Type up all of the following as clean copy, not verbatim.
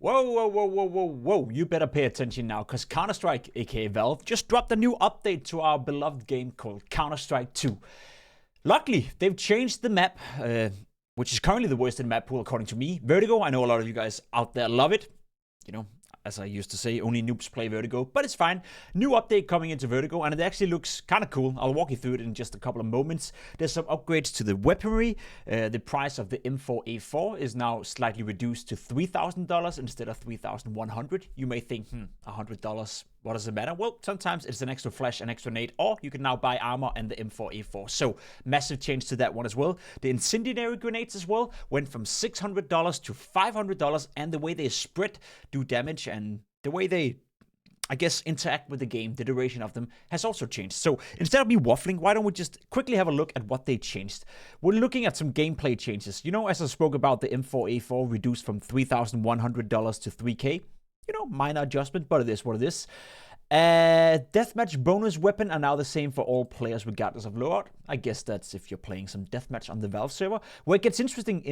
Whoa, whoa, whoa, whoa, whoa, whoa. You better pay attention now, because Counter-Strike, aka Valve, just dropped a new update to our beloved game called Counter-Strike 2. Luckily, they've changed the map, which is currently the worst in map pool according to me. Vertigo, I know a lot of you guys out there love it. You know, as I used to say, only noobs play Vertigo, but it's fine. New update coming into Vertigo, and it actually looks kind of cool. I'll walk you through it in just a couple of moments. There's some upgrades to the weaponry. The price of the M4A4 is now slightly reduced to $3,000 instead of $3,100. You may think, $100, what does it matter? Well, sometimes it's an extra flash, an extra nade, or you can now buy armor and the M4A4. So, massive change to that one as well. The incendiary grenades as well went from $600 to $500, and the way they spread, do damage, and the way they, I guess, interact with the game, the duration of them, has also changed. So, instead of me waffling, why don't we just quickly have a look at what they changed? We're looking at some gameplay changes. You know, as I spoke about, the M4A4 reduced from $3,100 to $3K. You know, minor adjustment, but it is what it is. Deathmatch bonus weapon are now the same for all players regardless of loadout. I guess that's if you're playing some deathmatch on the Valve server. Where it gets interesting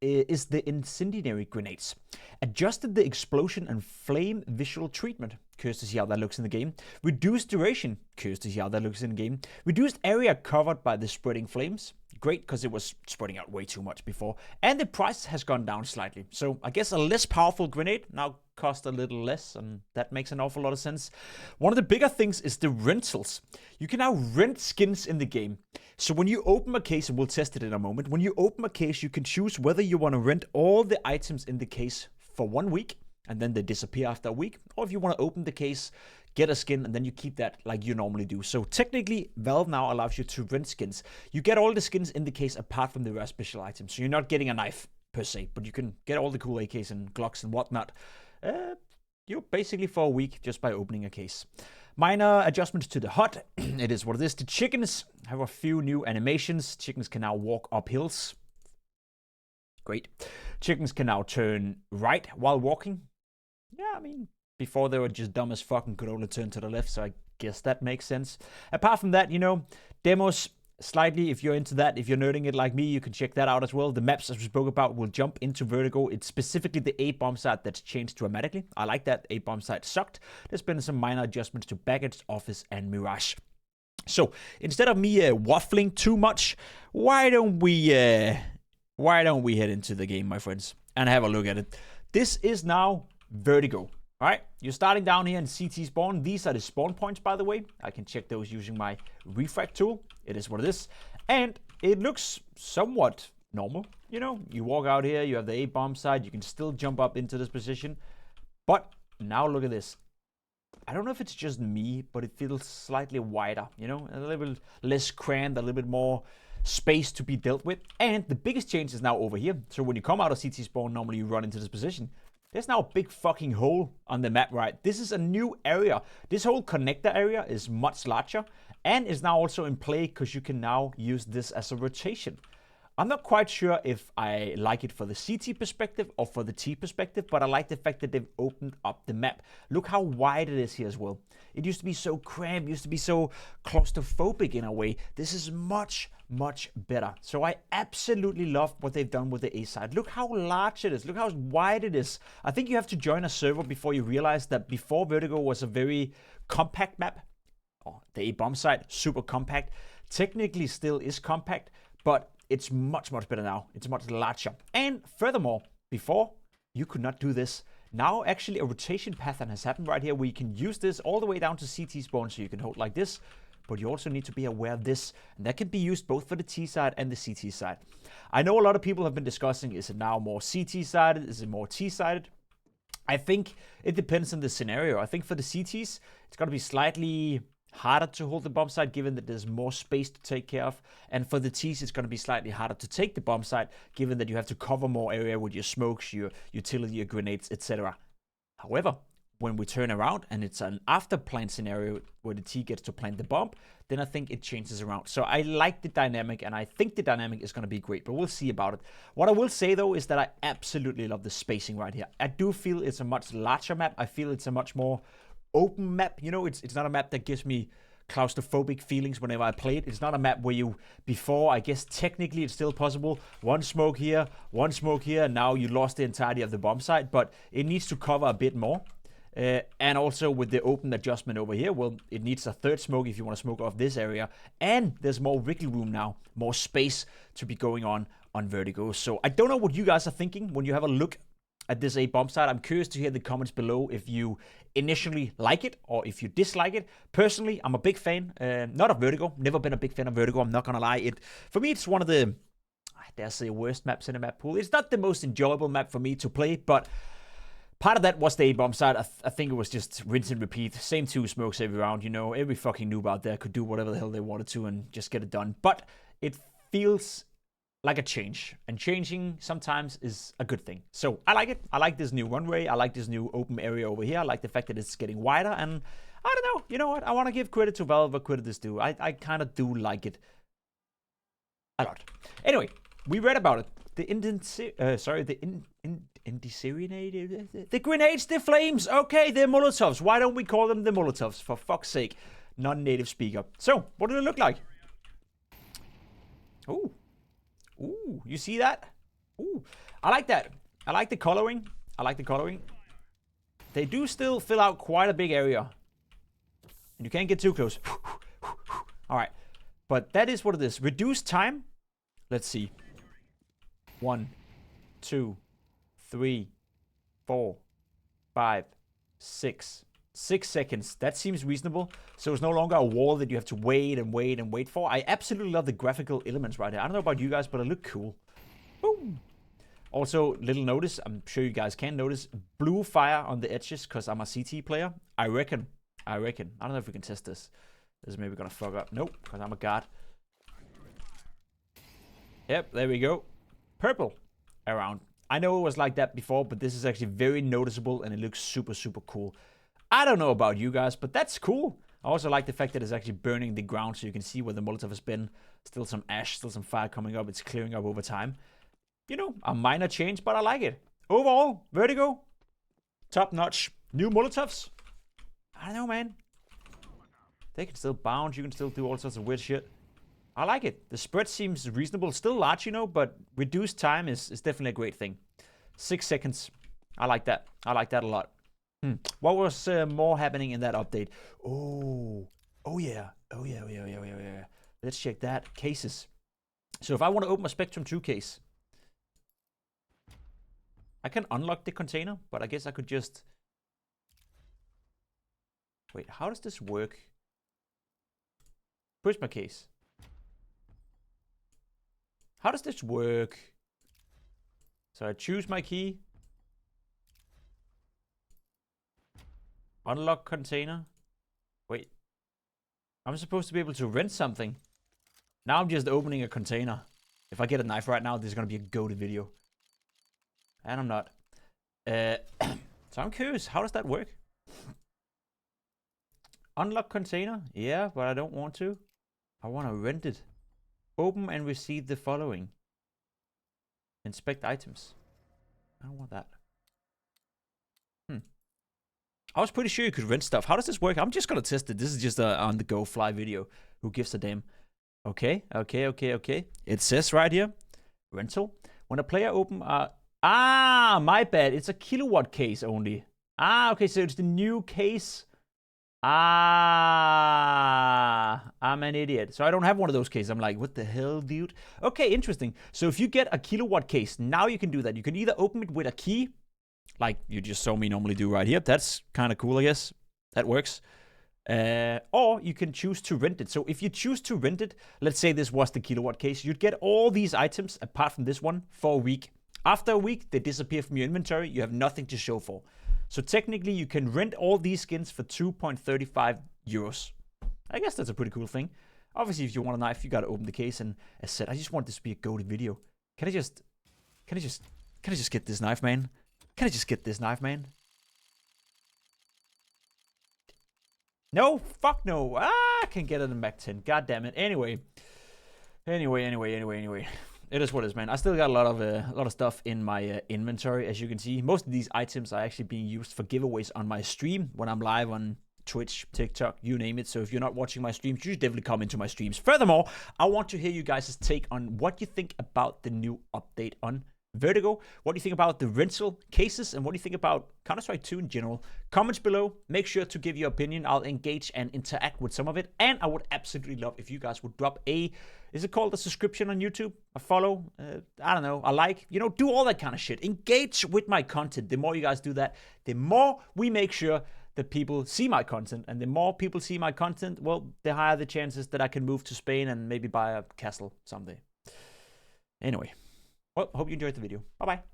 is the incendiary grenades. Adjusted the explosion and flame visual treatment. Curious to see how that looks in the game. Reduced duration. Curious to see how that looks in the game. Reduced area covered by the spreading flames. Great, because it was spreading out way too much before. And the price has gone down slightly. So I guess a less powerful grenade now costs a little less, and that makes an awful lot of sense. One of the bigger things is the rentals. You can now rent skins in the game. So when you open a case, and we'll test it in a moment, when you open a case, you can choose whether you want to rent all the items in the case for 1 week, and then they disappear after a week, or if you want to open the case, get a skin, and then you keep that like you normally do. So technically, Valve now allows you to rent skins. You get all the skins in the case apart from the rare special items. So you're not getting a knife per se, but you can get all the cool AKs and Glocks and whatnot. You're basically for a week just by opening a case. Minor adjustments to the HUD. It is what it is. The chickens have a few new animations. Chickens can now walk up hills. Great. Chickens can now turn right while walking. Yeah, I mean, before they were just dumb as fuck and could only turn to the left, so I guess that makes sense. Apart from that, you know, demos slightly, if you're into that, if you're nerding it like me, you can check that out as well. The maps, as we spoke about, will jump into Vertigo. It's specifically the A-bomb site that's changed dramatically. I like that. A-bomb site sucked. There's been some minor adjustments to Baggage, Office, and Mirage. So, instead of me waffling too much, why don't we head into the game, my friends, and have a look at it. This is now Vertigo. All right, you're starting down here in CT spawn. These are the spawn points, by the way. I can check those using my refract tool. It is what it is. And it looks somewhat normal. You know, you walk out here, you have the A-bomb side. You can still jump up into this position. But now look at this. I don't know if it's just me, but it feels slightly wider. You know, a little bit less crammed, a little bit more space to be dealt with. And the biggest change is now over here. So when you come out of CT spawn, normally you run into this position. There's now a big fucking hole on the map, right? This is a new area. This whole connector area is much larger and is now also in play because you can now use this as a rotation. I'm not quite sure if I like it for the CT perspective or for the T perspective, but I like the fact that they've opened up the map. Look how wide it is here as well. It used to be so cramped, used to be so claustrophobic in a way. This is much, much better. So I absolutely love what they've done with the A side. Look how large it is. Look how wide it is. I think you have to join a server before you realize that before Vertigo was a very compact map. Oh, the A-bomb side, super compact. Technically still is compact, but it's much, much better now. It's much larger. And furthermore, before, you could not do this. Now, actually, a rotation pattern has happened right here where you can use this all the way down to CT spawn, so you can hold like this. But you also need to be aware of this. And that can be used both for the T side and the CT side. I know a lot of people have been discussing, is it now more CT-sided? Is it more T-sided? I think it depends on the scenario. I think for the CTs, it's going to be slightly harder to hold the bomb site given that there's more space to take care of, and for the T's it's going to be slightly harder to take the bomb site given that you have to cover more area with your smokes, your utility, your grenades, etc. However, when we turn around and it's an after plant scenario where the T gets to plant the bomb, then I think it changes around. So I like the dynamic, and I think the dynamic is going to be great, but we'll see about it. What I will say though is that I absolutely love the spacing right here. I do feel it's a much larger map. I feel it's a much more open map. You know, it's not a map that gives me claustrophobic feelings whenever I play it. It's not a map where you, before, I guess technically it's still possible, one smoke here, and now you lost the entirety of the bomb site, but it needs to cover a bit more. And also with the open adjustment over here, well, it needs a third smoke if you want to smoke off this area. And there's more wiggle room now, more space to be going on Vertigo. So I don't know what you guys are thinking when you have a look at this A bomb site. I'm curious to hear the comments below if you initially like it or if you dislike it. Personally, I'm a big fan, not of Vertigo, never been a big fan of Vertigo, I'm not gonna lie. For me, it's one of the, I dare say, worst maps in the map pool. It's not the most enjoyable map for me to play, but part of that was the A-bomb side. I think it was just rinse and repeat. Same 2 smokes every round, you know. Every fucking noob out there could do whatever the hell they wanted to and just get it done. But it feels like a change. And changing sometimes is a good thing. So I like it. I like this new runway. I like this new open area over here. I like the fact that it's getting wider. And I don't know. You know what? I want to give credit to Valve, what credit is due. I kind of do like it a lot. Anyway, we read about it. The the grenades, the flames. Okay, they're Molotovs. Why don't we call them the Molotovs? For fuck's sake, non-native speaker. So, what do they look like? Ooh, ooh, you see that? Ooh, I like that. I like the coloring. They do still fill out quite a big area, and you can't get too close. All right, but that is what it is. Reduced time. Let's see. 1, 2, 3, 4, 5, 6. 6 seconds. That seems reasonable. So it's no longer a wall that you have to wait and wait and wait for. I absolutely love the graphical elements right here. I don't know about you guys, but it look cool. Boom. Also, little notice. I'm sure you guys can notice. Blue fire on the edges because I'm a CT player. I reckon. I don't know if we can test this. This is maybe going to fuck up. Nope, because I'm a god. Yep, there we go. Purple around. I know it was like that before, but this is actually very noticeable and it looks super, super cool. I don't know about you guys, but that's cool. I also like the fact that it's actually burning the ground so you can see where the Molotov has been. Still some ash, still some fire coming up. It's clearing up over time. You know, a minor change, but I like it. Overall, Vertigo, top notch. New Molotovs. I don't know, man. They can still bounce. You can still do all sorts of weird shit. I like it. The spread seems reasonable. Still large, you know, but reduced time is definitely a great thing. 6 seconds. I like that. I like that a lot. What was more happening in that update? Oh yeah. Let's check that. Cases. So if I want to open a Spectrum 2 case, I can unlock the container, but I guess I could just... Wait, how does this work? Where's my case? How does this work? So I choose my key. Unlock container. Wait. I'm supposed to be able to rent something. Now I'm just opening a container. If I get a knife right now, this is going to be a goated video. And I'm not. So I'm curious. How does that work? Unlock container? Yeah, but I don't want to. I want to rent it. Open and receive the following. Inspect items. I don't want that. I was pretty sure you could rent stuff. How does this work? I'm just going to test it. This is just a on-the-go fly video. Who gives a damn? Okay. It says right here. Rental. When a player open... my bad. It's a kilowatt case only. Okay. So it's the new case. I'm an idiot. So I don't have one of those cases. I'm like, what the hell, dude? Okay, interesting. So if you get a kilowatt case, now you can do that. You can either open it with a key, like you just saw me normally do right here. That's kind of cool, I guess. That works. Or you can choose to rent it. So if you choose to rent it, let's say this was the kilowatt case, you'd get all these items, apart from this one, for a week. After a week, they disappear from your inventory. You have nothing to show for. So technically, you can rent all these skins for 2.35 euros. I guess that's a pretty cool thing. Obviously, if you want a knife, you gotta open the case. And as said, I just want this to be a goated video. Can I just get this knife, man? Can I just get this knife, man? No, fuck no. I can get it in Mac 10. God damn it. Anyway. It is what it is, man. I still got a lot of stuff in my inventory, as you can see. Most of these items are actually being used for giveaways on my stream when I'm live on Twitch, TikTok, you name it. So if you're not watching my streams, you should definitely come into my streams. Furthermore, I want to hear you guys' take on what you think about the new update on Vertigo. What do you think about the rental cases, and what do you think about Counter-Strike 2 in general? Comments below. Make sure to give your opinion. I'll engage and interact with some of it. And I would absolutely love if you guys would drop is it called a subscription on YouTube? A follow? I don't know. A like? You know, do all that kind of shit. Engage with my content. The more you guys do that, the more we make sure that people see my content. And the more people see my content, well, the higher the chances that I can move to Spain and maybe buy a castle someday. Anyway. Well, hope you enjoyed the video. Bye-bye.